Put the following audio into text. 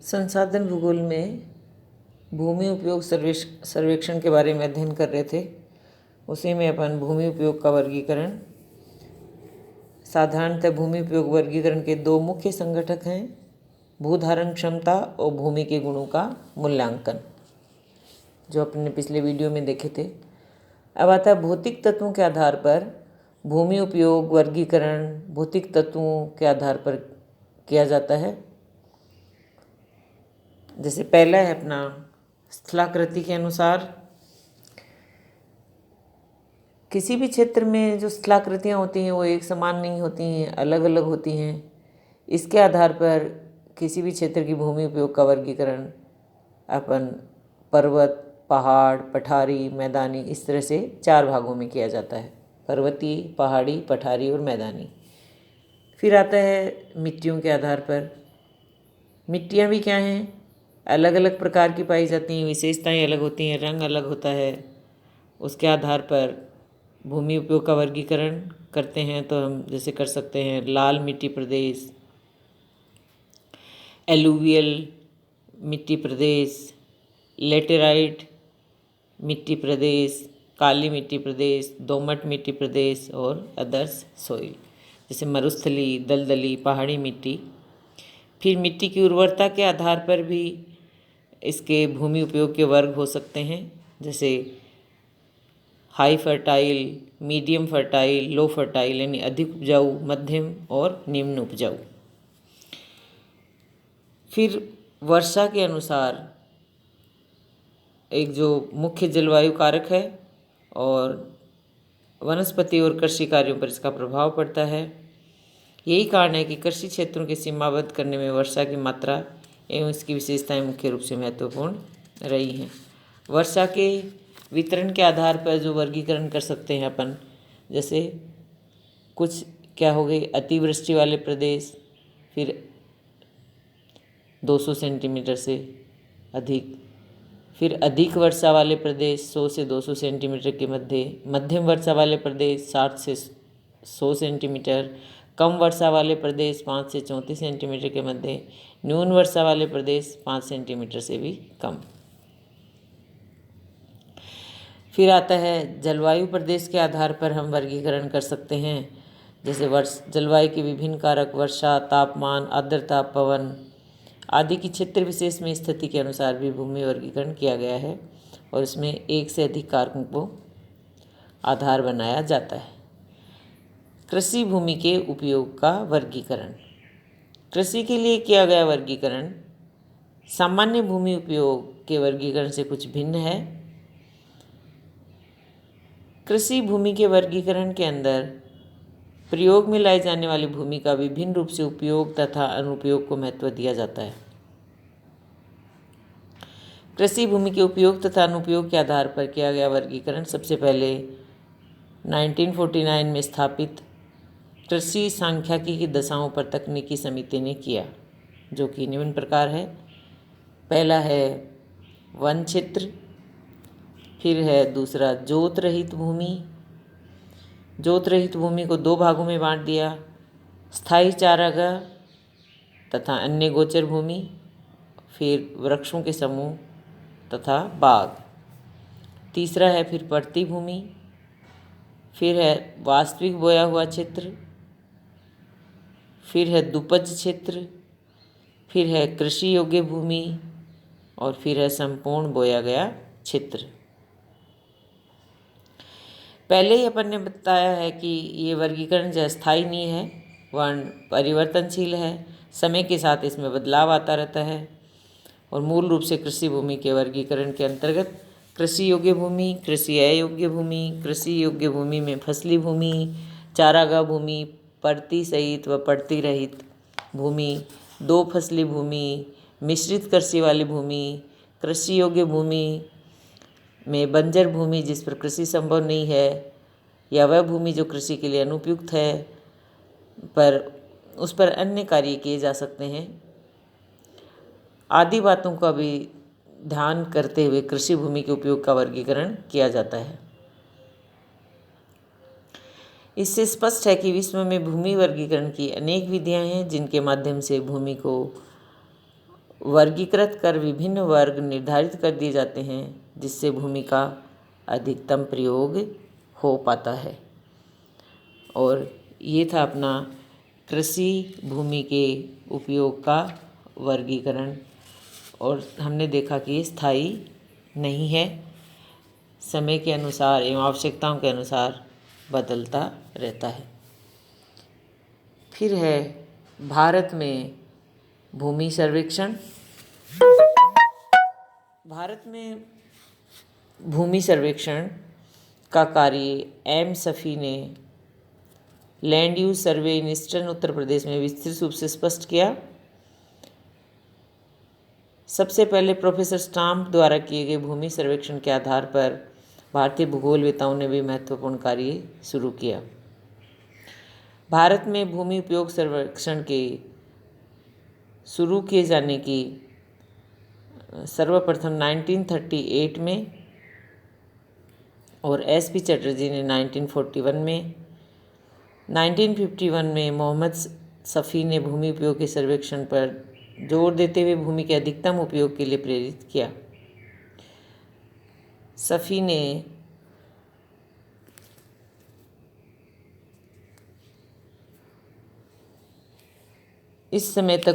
संसाधन भूगोल में भूमि उपयोग सर्वेक्षण के बारे में अध्ययन कर रहे थे। उसी में अपन भूमि उपयोग का वर्गीकरण, साधारणतः भूमि उपयोग वर्गीकरण के दो मुख्य संगठक हैं, भूधारण क्षमता और भूमि के गुणों का मूल्यांकन, जो अपने पिछले वीडियो में देखे थे। अब आता है भौतिक तत्वों के आधार पर भूमि उपयोग वर्गीकरण। भौतिक तत्वों के आधार पर किया जाता है। जैसे पहला है अपना स्थलाकृति के अनुसार। किसी भी क्षेत्र में जो स्थलाकृतियाँ होती हैं वो एक समान नहीं होती हैं, अलग अलग होती हैं। इसके आधार पर किसी भी क्षेत्र की भूमि उपयोग का वर्गीकरण अपन पर्वत, पहाड़, पठारी, मैदानी, इस तरह से 4 भागों में किया जाता है: पर्वतीय, पहाड़ी, पठारी और मैदानी। फिर आता है मिट्टियों के आधार पर। मिट्टियाँ भी क्या हैं? अलग अलग प्रकार की पाई जाती हैं, विशेषताएं अलग होती हैं, रंग अलग होता है। उसके आधार पर भूमि उपयोग का वर्गीकरण करते हैं। तो हम जैसे कर सकते हैं लाल मिट्टी प्रदेश, एलुवियल मिट्टी प्रदेश, लेटेराइट मिट्टी प्रदेश, काली मिट्टी प्रदेश, दोमट मिट्टी प्रदेश और अदर्स सॉइल, जैसे मरुस्थली, दलदली, पहाड़ी मिट्टी। फिर मिट्टी की उर्वरता के आधार पर भी इसके भूमि उपयोग के वर्ग हो सकते हैं, जैसे हाई फर्टाइल, मीडियम फर्टाइल, लो फर्टाइल, यानी अधिक उपजाऊ, मध्यम और निम्न उपजाऊ। फिर वर्षा के अनुसार एक जो मुख्य जलवायु कारक है और वनस्पति और कृषि कार्यों पर इसका प्रभाव पड़ता है। यही कारण है कि कृषि क्षेत्रों के सीमाबद्ध करने में वर्षा की मात्रा एवं इसकी विशेषताएं मुख्य रूप से महत्वपूर्ण रही हैं। वर्षा के वितरण के आधार पर जो वर्गीकरण कर सकते हैं अपन, जैसे कुछ क्या हो गई अतिवृष्टि वाले प्रदेश, फिर 200 सेंटीमीटर से अधिक, फिर अधिक वर्षा वाले प्रदेश 100 से 200 सेंटीमीटर के मध्य, मध्यम वर्षा वाले प्रदेश 60 से 100 सेंटीमीटर, कम वर्षा वाले प्रदेश 5 से 34 सेंटीमीटर के मध्य, न्यून वर्षा वाले प्रदेश 5 सेंटीमीटर से भी कम। फिर आता है जलवायु प्रदेश के आधार पर हम वर्गीकरण कर सकते हैं, जैसे जलवायु के विभिन्न कारक वर्षा, तापमान, आर्द्रता, पवन आदि की क्षेत्र विशेष में स्थिति के अनुसार भी भूमि वर्गीकरण किया गया है और इसमें एक से अधिक कारकों को आधार बनाया जाता है। कृषि भूमि के उपयोग का वर्गीकरण। कृषि के लिए किया गया वर्गीकरण सामान्य भूमि उपयोग के वर्गीकरण से कुछ भिन्न है। कृषि भूमि के वर्गीकरण के अंदर प्रयोग में लाई जाने वाली भूमि का विभिन्न रूप से उपयोग तथा अनुपयोग को महत्व दिया जाता है। कृषि भूमि के उपयोग तथा अनुपयोग के आधार पर किया गया वर्गीकरण सबसे पहले 1949 में स्थापित कृषि सांख्यिकी की दशाओं पर तकनीकी समिति ने किया, जो कि निम्न प्रकार है। पहला है वन क्षेत्र, फिर है दूसरा जोत रहित भूमि। जोत रहित भूमि को 2 भागों में बांट दिया: स्थायी चारागाह तथा अन्य गोचर भूमि, फिर वृक्षों के समूह तथा बाग। तीसरा है फिर पड़ती भूमि, फिर है वास्तविक बोया हुआ क्षेत्र, फिर है दुपज क्षेत्र, फिर है कृषि योग्य भूमि और फिर है संपूर्ण बोया गया क्षेत्र। पहले ही अपन ने बताया है कि ये वर्गीकरण जो स्थायी नहीं है, वह परिवर्तनशील है। समय के साथ इसमें बदलाव आता रहता है और मूल रूप से कृषि भूमि के वर्गीकरण के अंतर्गत कृषि योग्य भूमि, कृषि अयोग्य भूमि, कृषि योग्य भूमि में फसली भूमि, चारागाह भूमि, पड़ती सहित व पड़ती रहित भूमि, 2 फसली भूमि, मिश्रित कृषि वाली भूमि, कृषि योग्य भूमि में बंजर भूमि जिस पर कृषि संभव नहीं है, या वह भूमि जो कृषि के लिए अनुपयुक्त है पर उस पर अन्य कार्य किए जा सकते हैं, आदि बातों का भी ध्यान करते हुए कृषि भूमि के उपयोग का वर्गीकरण किया जाता है। इससे स्पष्ट है कि विश्व में भूमि वर्गीकरण की अनेक विधियां हैं, जिनके माध्यम से भूमि को वर्गीकृत कर विभिन्न वर्ग निर्धारित कर दिए जाते हैं, जिससे भूमि का अधिकतम प्रयोग हो पाता है। और ये था अपना कृषि भूमि के उपयोग का वर्गीकरण। और हमने देखा कि ये स्थायी नहीं है, समय के अनुसार एवं आवश्यकताओं के अनुसार बदलता रहता है। फिर है भारत में भूमि सर्वेक्षण। भारत में भूमि सर्वेक्षण का कार्य एम सफ़ी ने land use survey in eastern Uttar Pradesh में विस्तृत रूप से स्पष्ट किया। सबसे पहले प्रोफेसर स्टाम्प द्वारा किए गए भूमि सर्वेक्षण के आधार पर भारतीय भूगोलवेताओं ने भी महत्वपूर्ण कार्य शुरू किया। भारत में भूमि उपयोग सर्वेक्षण के शुरू किए जाने की सर्वप्रथम 1938 में और एस.पी. चटर्जी ने 1941 में, 1951 में मोहम्मद सफ़ी ने भूमि उपयोग के सर्वेक्षण पर जोर देते हुए भूमि के अधिकतम उपयोग के लिए प्रेरित किया। सफ़ी ने इस समय तक